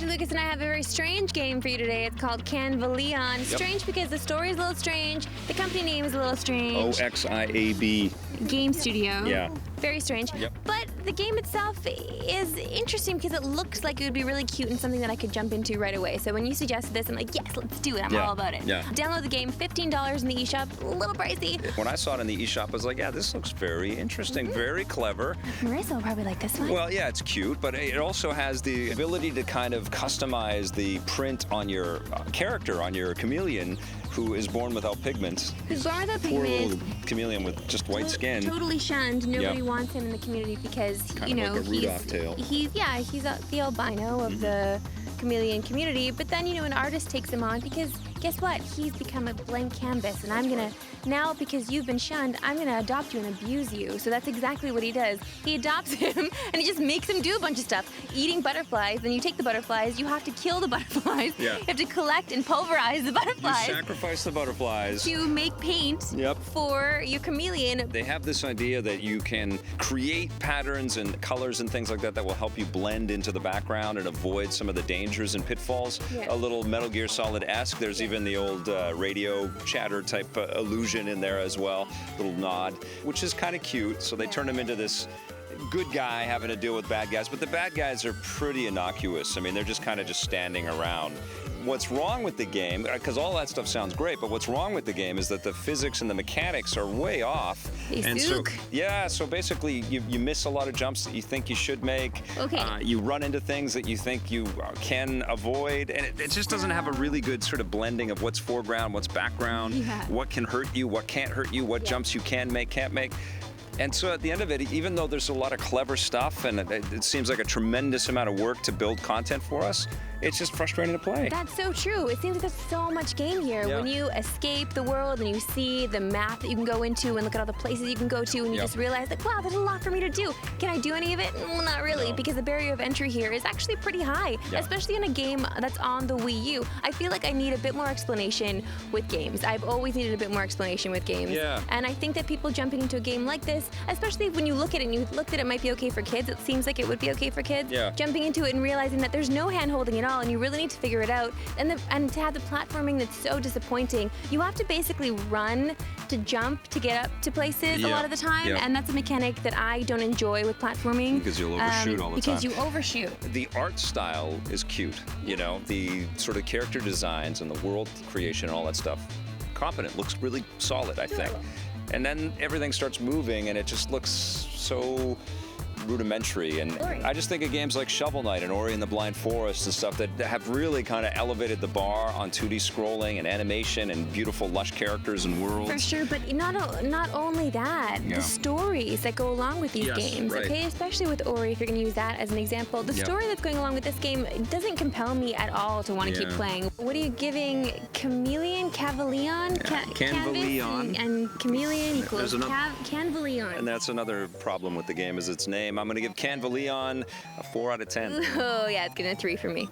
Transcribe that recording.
Lucas and I have a very strange game for you today. It's called Canvaleon. Strange because the story is a little strange. The company name is a little strange. OXIAB. Game studio. Yeah. Very strange. Yep. But the game itself is interesting because it looks like it would be really cute and something that I could jump into right away. So when you suggested this, I'm like, yes, let's do it. I'm all about it. Yeah. Download the game, $15 in the eShop. A little pricey. When I saw it in the eShop, I was like, yeah, this looks very interesting, very clever. Marissa will probably like this one. Well, yeah, it's cute, but it also has the ability to kind of customize the print on your character, on your chameleon, who is born without pigment. Who's born without Poor pigment. little chameleon with just white skin. Totally shunned. Nobody wants him in the community because, Kind you know, of like a Rudolph tail. he's the albino of the chameleon community. But then, you know, an artist takes him on because guess what? He's become a blank canvas, and I'm gonna now, because you've been shunned, I'm gonna adopt you and abuse you. So that's exactly what he does. He adopts him and he just makes him do a bunch of stuff. Eating butterflies, then you take the butterflies, you have to kill the butterflies. Yeah. You have to collect and pulverize the butterflies. You sacrifice the butterflies. To make paint for your chameleon. They have this idea that you can create patterns and colors and things like that that will help you blend into the background and avoid some of the dangers and pitfalls. Yeah. A little Metal Gear Solid-esque. There's even the old radio chatter type illusion in there as well, little nod, which is kind of cute. So they turn him into this good guy having to deal with bad guys, but the bad guys are pretty innocuous. I mean, they're just kind of just standing around. What's wrong with the game, because all that stuff sounds great, but what's wrong with the game is that the physics and the mechanics are way off. So basically you miss a lot of jumps that you think you should make. Okay. You run into things that you think you can avoid, and it just doesn't have a really good sort of blending of what's foreground, what's background, what can hurt you, what can't hurt you, what jumps you can make, can't make. And so at the end of it, even though there's a lot of clever stuff and it seems like a tremendous amount of work to build content for us, it's just frustrating to play. That's so true. It seems like there's so much game here. Yeah. When you escape the world and you see the map that you can go into and look at all the places you can go to and you just realize, like, wow, there's a lot for me to do. Can I do any of it? Well, not really, because the barrier of entry here is actually pretty high, especially in a game that's on the Wii U. I feel like I need a bit more explanation with games. I've always needed a bit more explanation with games. Yeah. And I think that people jumping into a game like this, especially when you look at it and you look that it might be okay for kids, it seems like it would be okay for kids. Yeah. Jumping into it and realizing that there's no hand-holding at all and you really need to figure it out. And to have the platforming that's so disappointing, you have to basically run to jump to get up to places a lot of the time. And that's a mechanic that I don't enjoy with platforming. Because you'll overshoot all the time. Because you overshoot. The art style is cute, you know, the sort of character designs and the world creation and all that stuff. Competent, looks really solid, I think. And then everything starts moving and it just looks so rudimentary, and I just think of games like Shovel Knight and Ori and the Blind Forest and stuff that have really kind of elevated the bar on 2D scrolling and animation and beautiful lush characters and worlds. For sure, but not only that, the stories that go along with these games, okay? Especially with Ori, if you're going to use that as an example. The story that's going along with this game doesn't compel me at all to want to keep playing. What are you giving Canvaleon? Canvaleon. And chameleon equals Canvaleon. And that's another problem with the game is its name. I'm going to give Canvaleon a 4 out of 10. Oh, yeah, it's getting a 3 for me.